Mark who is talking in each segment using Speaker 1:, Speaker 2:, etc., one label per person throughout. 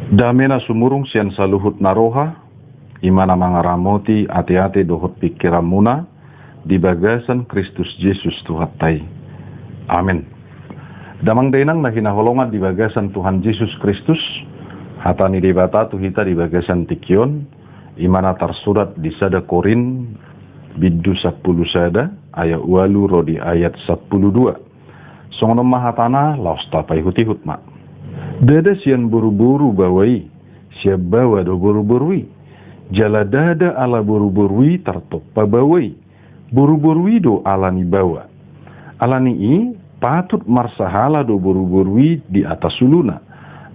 Speaker 1: Damena sumurung sian saluhut naroha, imana mangaramoti ate-ate dohot pikiran muna, di bagasan Kristus Yesus Tuhatai. Amin. Damang dainang na hinaholongan di bagasan Tuhan Yesus Kristus, hatani debata tuhita di bagasan tikion, imana tersurat di sada Korin, biddu 10 sada, ayat walu rodi ayat 12. Songono mahatana laos tapai hutihut mak. Dada sian buru-buru bawai, siap bawa do buru-burui. Jala dada ala buru-burui tertopa bawai. Buru-burui do alani bawa. Alani i patut marsahala do buru-burui di atas suluna.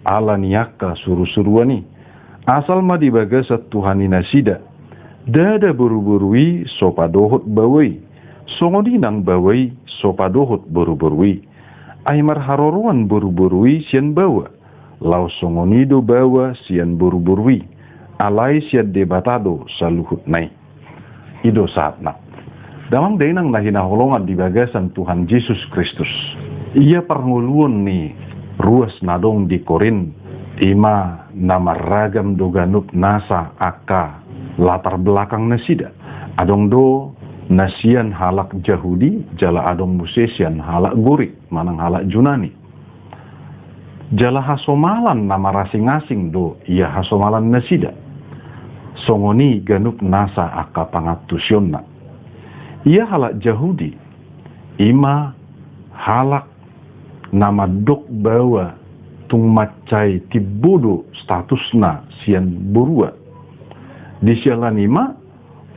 Speaker 1: Alani yakka suru-suruani. Asal ma di bagasat Tuhani nasida. Dada buru-burui sopadohot bawai. Songodinang bawai sopadohot buru-burui. Aimar haroruan buru-burui sian bawa. Lau songonido bawa sian buru-burui. Alai sian debatado saluhut nai. Ido saat nak. Damang dainang nahina holongan di bagasan Tuhan Yesus Kristus. Ia parnguluan ni ruas nadong di Korin. Ima nama ragam doganup nasa aka latar belakang nasida. Adong do nasian halak Yahudi, jala adong musesian halak Gorik, manang halak Junani. Jala hasomalan nama rasing-asing do, ia hasomalan nasida. Songoni ganup nasa aka pangatusyonna. Ia halak Yahudi, ima halak nama dok bawa tung macai tibodo statusna sian burua. Di sialan ima,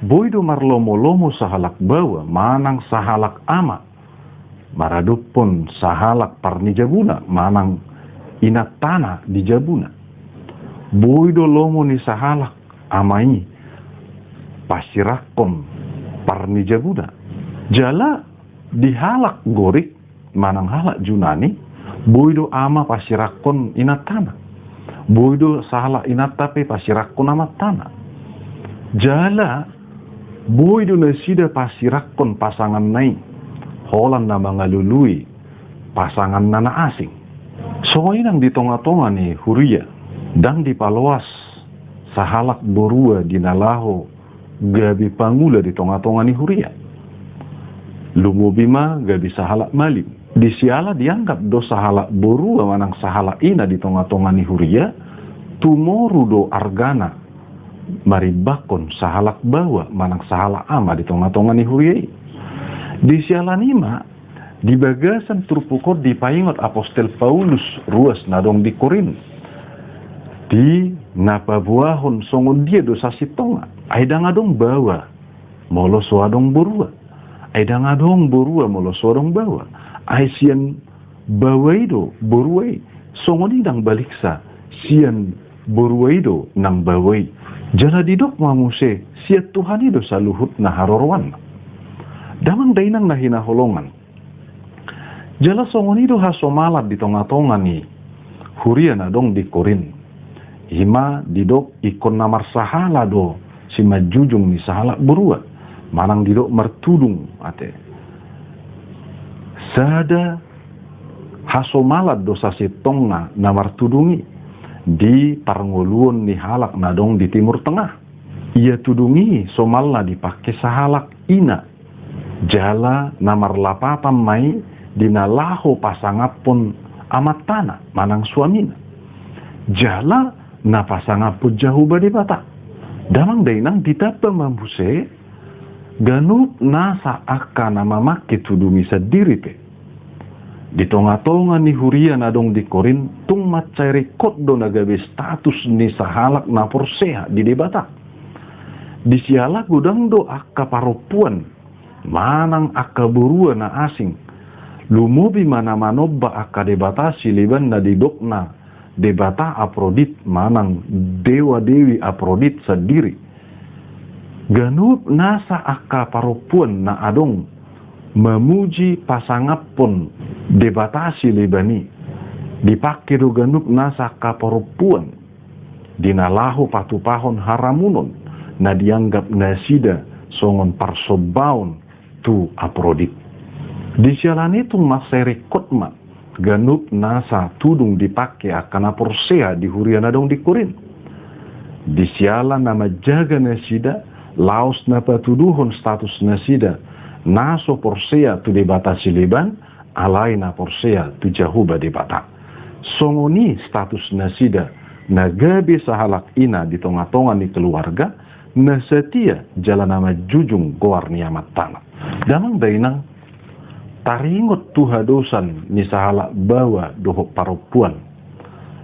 Speaker 1: boydo marlomo-lomo sahalak bawa, manang sahalak ama. Maradupun sahalak parni jabuna, manang inat tanah di jabuna. Boydo lomo ni sahalak amai, pasirakon parni jabuna. Jala dihalak Gorik, manang halak Junani, boydo ama pasirakon inat tanah. Boydo sahalak inat tapi pasirakon amat tanah. Jala boy do nasida pasirakon pasangan nai holan na mga lului pasangan nana asing. So inang di tonga-tonga ni Huria dang di paloas sahalak borua dinalaho gabi pangula di tonga-tonga ni Huria. Lumubima gabi sahalak malim. Di siala dianggap do sahalak borua manang sahalak ina di tonga-tonga ni Huria tumoru do argana maribakon sahalak bawa manang sahalak ama di tonga-tonga ni Huriai. Di sialanima di bagasan turpukor di paingot Apostel Paulus ruas nadong di Korin. Di napabuahon songon dia dosa sitonga. Aidang adong bawa molo soadong borua. Aidang adong borua molo soadong bawa. Aisian bawaido boruai songon idang baliksa sian boruaido nang bawai. Jala didok mamuse siat Tuhan itu saluhut na harorwan. Damang dainang na hinaholongan. Jala songon itu hasomalat di tonga-tonga ni Huria na dong di Korin. Hima didok ikon namar sahala do si majujung ni sahala berua. Manang didok mertudung ate. Sada hasomalat dosa si tonga namar tudungi. Di parnguluan ni halak nadong di Timur Tengah. Ia tudungi somalna dipakai sahalak ina. Jala namar lapatan mai dinalaho pasangapun amat tanah manang suamina. Jala na pasangapun jauh badi bata. Damang dainang ditapa mambuse ganup nasa aka nama make tudungi sadiri pe. Di tonga-tonga ni Huria nadong di Korin tung macai rekod do nagabe status ni sahalak na porseha di debata. Di siala gudang do akka paropuan manang akka burua na asing. Lumubi mana manoba akka debata siliban na didokna debata aprodit manang dewa-dewi aprodit sadiri. Ganup nasa akka paropuan na adong memuji pasangapun debatasi libani dipakai do ganup nasa kaporupuan dinalahu patupahon haramunon na dianggap nasida songon parsobaon tu aprodit. Di sialan itu masere kotma ganup nasa tudung dipake akana porsea di huriana dong di Korin. Di siala nama jaga nasida, laos napa tuduhon status nasida, naso porsea tu debata siliban, alaina porsea tu jahuba debata. Songoni status nasida, nagabe sahalak ina di tonga-tonga ni keluarga, na setia jalan nama jujung goar niamat tanah. Damang dainang, taringot tuha dosan ni sahalak bawa dohok paropuan,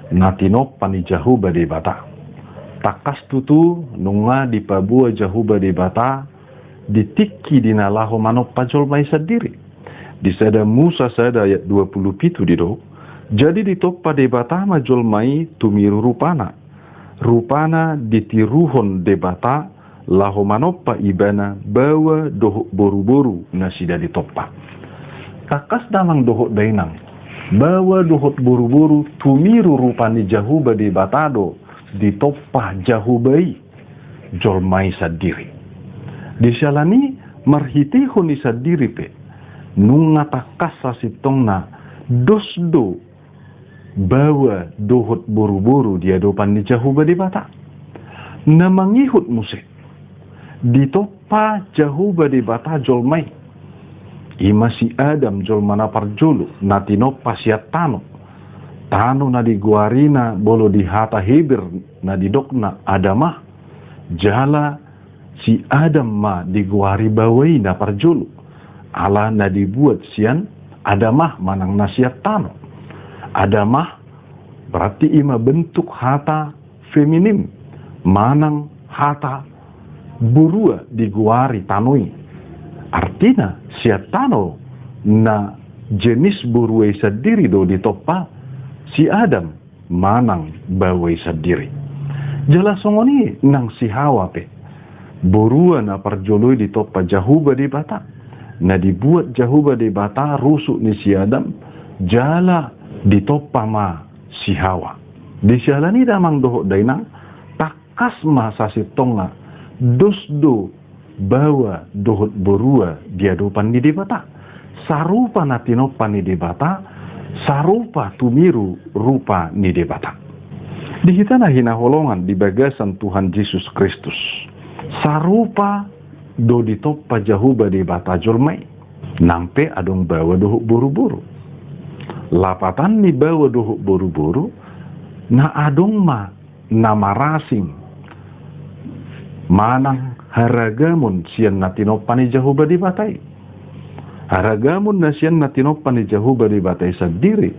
Speaker 1: natinop pani jahuba debata. Takas tutu nunga di pabua jahuba debata, ditiki dinalaho manop pajol mai sendiri. Di sada Musa sada ayat 27 di do. Jadi ditoppa debata majol mai tumiru rupana. Rupana ditiruhon debata laho manoppa ibana bawa dohok boru-boru nasida ditoppa. Takas damang dohok dainang. Bawa dohok boru-boru tumiru rupani jahuba debata do. Ditoppa jahubai jolmai sadiri. Disalani marhitihon ni sadiri pe nunga takasa sitongna dosdo bawa dohot buru-buru dia dopan ni jahuba di bata na mangihut musik ditoppa jahuba di bata jolmai ima si Adam jolmana parjulu natinoppa siat tano na di guarina bolo di hata hebir na di dokna adamah jala si Adam ma di guari bawai na parjulu ala na dibuat sian adamah manang nasiat tano. Adamah berarti ima bentuk hata feminim manang hata burua di guari tanoi. Artinya siat tano na jenis burua sendiri do ditoppa si Adam manang bawai sendiri. Jala songoni nang si Hawa pe. Borua na parjoloi ditoppa jahuba di bata. Na dibuat jahuba di bata rusuk ni si Adam. Jala ditoppa ma si Hawa. Di sialani damang dohok dainang. Takas ma sasitonga. Dosdo bawa dohot borua diadopan di bata. Sarupa na tinoppa ni di bata. Sarupa tumiru rupa ni debata. Dihitana hinaholongan di bagasan Tuhan Yesus Kristus. Sarupa do ditoppa jahuba debata jolmai. Nampe adong bawa dohuk buru-buru. Lapatan ni bawa dohuk buru-buru. Na adong ma nama rasing. Manang haragamun sian natinoppa ni jahuba debatai. Haragamun nasian natinoppa ni jahuba di batai sendiri.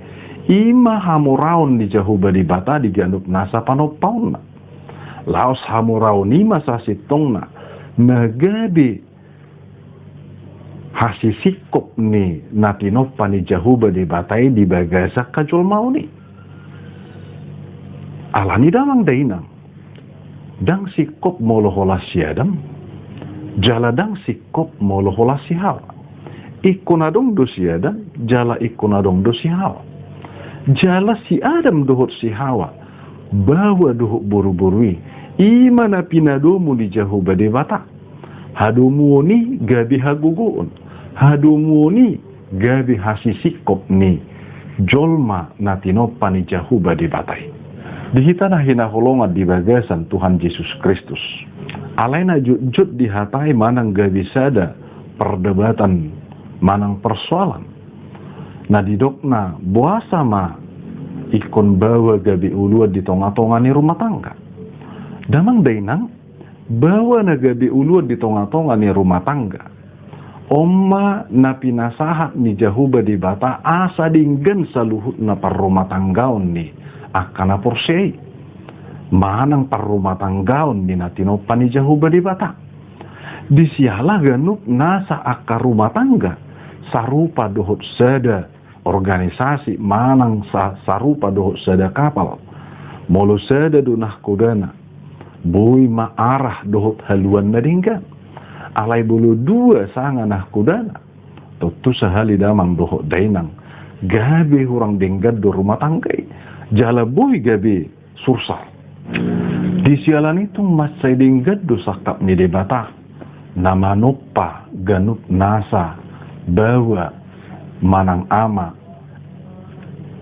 Speaker 1: Ima hamuraun ni jahuba di bata diganup nasa panopaun na. Laos hamuraun ima sasitong na. Nagabi hasisikop ni natinoppa ni jahuba di batai di bagasa kajol mau ni. Alani damang dainang. Dang sikop molohola si Adam. Jala dang sikop molohola si Hawa. Ikunadong do si Adam, jala ikunadong do si Hawa. Jala si Adam dohot si Hawa, bawa dohot buru-burui, ima na pinadomu di jahuba debata. Hadomu ni gabi haguguon, hadomu ni gabi hasisikop ni, jolma natinoppa ni jahuba debatai. Dihitana hinaholongan di bagasan Tuhan Yesus Kristus. Alaina jut dihatai manang gabi sada perdebatan manang persoalan. Na didokna buasa ma ikon bawa gabi uluad di tonga-tonga ni rumah tangga. Damang dainang bawa na gabi uluad di tonga-tonga ni rumah tangga. Oma na pinasahat ni jahuba di bata asa dinggan saluhut na parrumah tanggaon ni akana porsei. Manang parrumah tanggaon ni natinoppa ni jahuba di bata. Disialah ganup nasa akar rumah tangga. Sarupa dohot sada organisasi manang sarupa dohot sada kapal. Molo sada dunah kodana. Boy maarah dohot haluan nadinggan. Alai bulu dua sanga nah kodana. Tutu sahali damang dohot dainang. Gabi hurang denggad do rumah tanggai. Jala boy gabi sursal. Di sialan itu masai denggad do sakap ni debata. Nama noppa ganup nasa bawa manang ama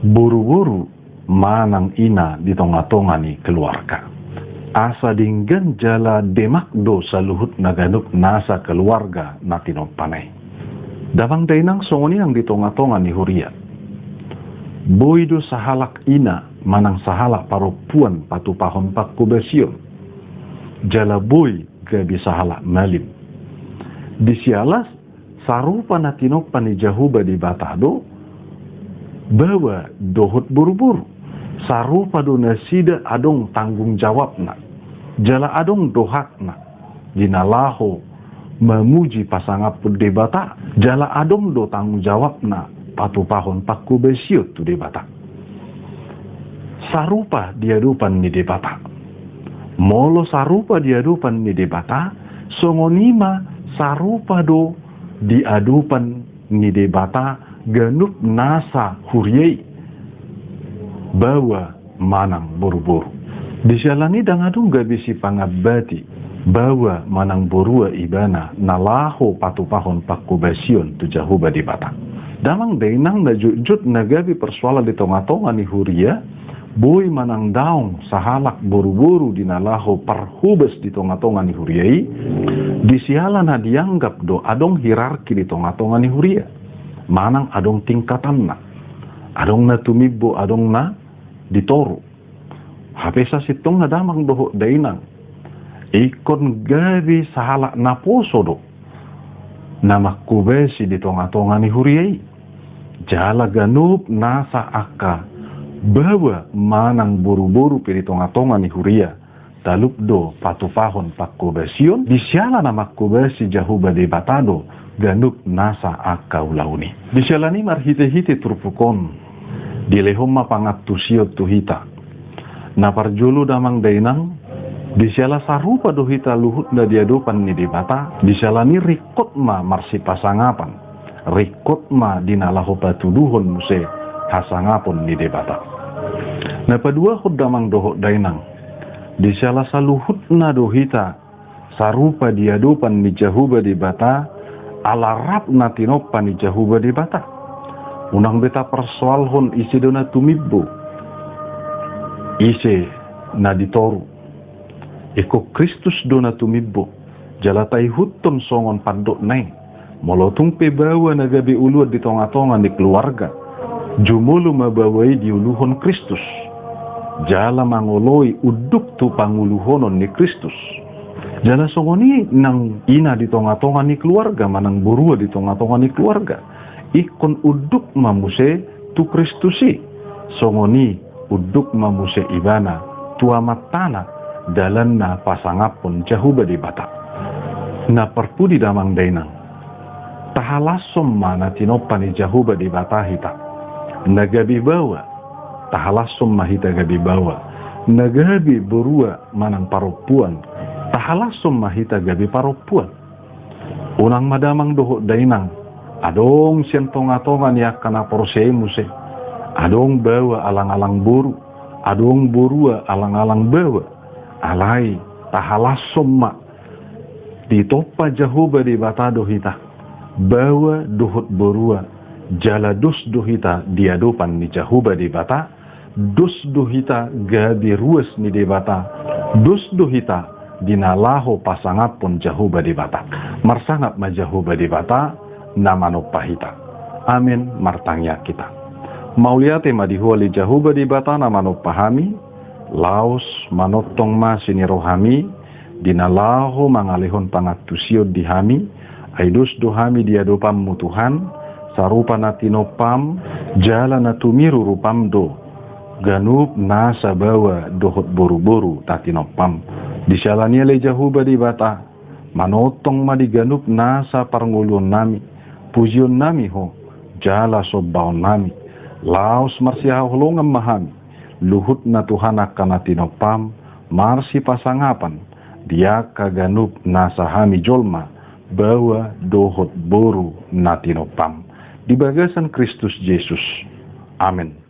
Speaker 1: buru-buru manang ina di tonga-tonga ni keluarga. Asa dinggan jala demakdo sa luhut na ganup nasa keluarga na tinoppanay. Dabang dainang songoni ang di tonga-tonga ni Huria. Boydo sahalak ina manang sahalak parupuan patupahon pakubasyon. Jala boy gabi sahalak malim. Disialas sarupa na tinoppan ni Jahuba di batado bawa dohot buru-buru. Sarupa do nasida adong tanggung jawab na. Jala adong dohak na. Dinalaho memuji pasangap debata. Jala adong do tanggung jawab na. Patupahon pakku besiut tu debata. Sarupa diadupan ni debata. Molo sarupa diadupan ni debata. Songonima sarupa do diadupan ni debata. Ganup nasa huriai. Bawa manang buru-buru. Disyalani dangadung gabisi pangabati. Bawa manang burua ibana nalaho patupahon pakubasyon tu Jahuba di bata. Damang dainang na jujut na gabi persoalan di tonga-tonga ni Huria. Boy manang daong sahalak buru-buru di nalaho parhubes di tonga-tonga ni Huriai. Disyalan na dianggap do adong hierarki di tonga-tonga ni Huria. Manang adong tingkatan na. Adong na tumibo, adong na ditoru. Hapesa sitong na damang doho dainang. Ikon gabi sahalak na poso do. Na makubesi di tonga-tonga ni Huriai. Jala ganup nasa aka. Bawa manang buru-buru pili tonga-tonga ni Huria. Talup do patupahon pakubesyon. Disyala na makubesi Jahuba di batado. Ganup nasa aka ulauni. Disyala ni marhite-hite turpukon. Dilehom mapangat tusiot tuhita. Na parjulu damang dainang. Disyala sarupa dohita luhut na diadupan ni dibata. Disyala ni rikot ma marsi pasangapan. Rikot ma dinalaho patuduhon muse hasangapon ni debata. Na padua hud damang doho dainang. Disyala saluhut na dohita. Sarupa diadupan ni Jahuba di bata. Alarap na tinoppan ni Jahuba di bata. Unang beta persoalhon isi dona tumibbo. Isi na ditoru. Iko Kristus dona tumibbo. Jalatai huton songon pandok neng. Molotung pebawa na gabi uluad di tonga-tonga ni keluarga. Jumulu mabawai di uluhon Kristus. Jala mangoloi uduk tu panguluhonon ni Kristus. Jala songoni nang ina di tonga-tonga ni keluarga. Manang burua di tonga-tonga ni keluarga. Ikon uduk mamuse tu Kristusi. Songoni uduk mamuse ibana tu amat tanah dalan na pasangapon Jahuba di bata. Na perpudi damang dainang. Tahalasom mana tinoppan ni Jahuba di bata hita. Nagabi bawa. Tahalasom mahita gabi bawa. Nagabi berua manang parupuan. Tahalasom mahita gabi parupuan. Unang madamang doho dainang. Adong siyan tonga-tonga niya kana porsei muse. Adong bawa alang-alang buru. Adong burua alang-alang bawa. Alay tahalasom ma. Ditopa Jahuba di bata dohita. Bawa dohot burua. Jala dus dohita diadupan ni Jahuba di bata. Dus dohita gabi ruas ni di bata. Dus dohita dinalaho pasangapon Jahuba di bata. Marsangap ma Jahuba di bata. Namano pahita. Amin martangya kita. Mauliate madihuali Jahuba di bata namano pahami. Laos manotong ma sinirohami. Dinalaho mangalihon pangatusiod dihami. Aidus dohami diadopam mutuhan. Sarupa natinopam. Jala natumiru rupam do. Ganup nasa bawa dohot boru-boru tatinopam. Disyalani le Jahuba di bata. Manotong madiganup nasa parngulun nami. Pujion nami ho, jala sobaon nami. Laos marsiha hulungan mahami. Luhut na tuhanak kana tinopam. Marsi pasangapan. Dia kaganup nasa hami jolma. Bawa dohot boru na tinopam. Di bagasan Kristus Yesus. Amin.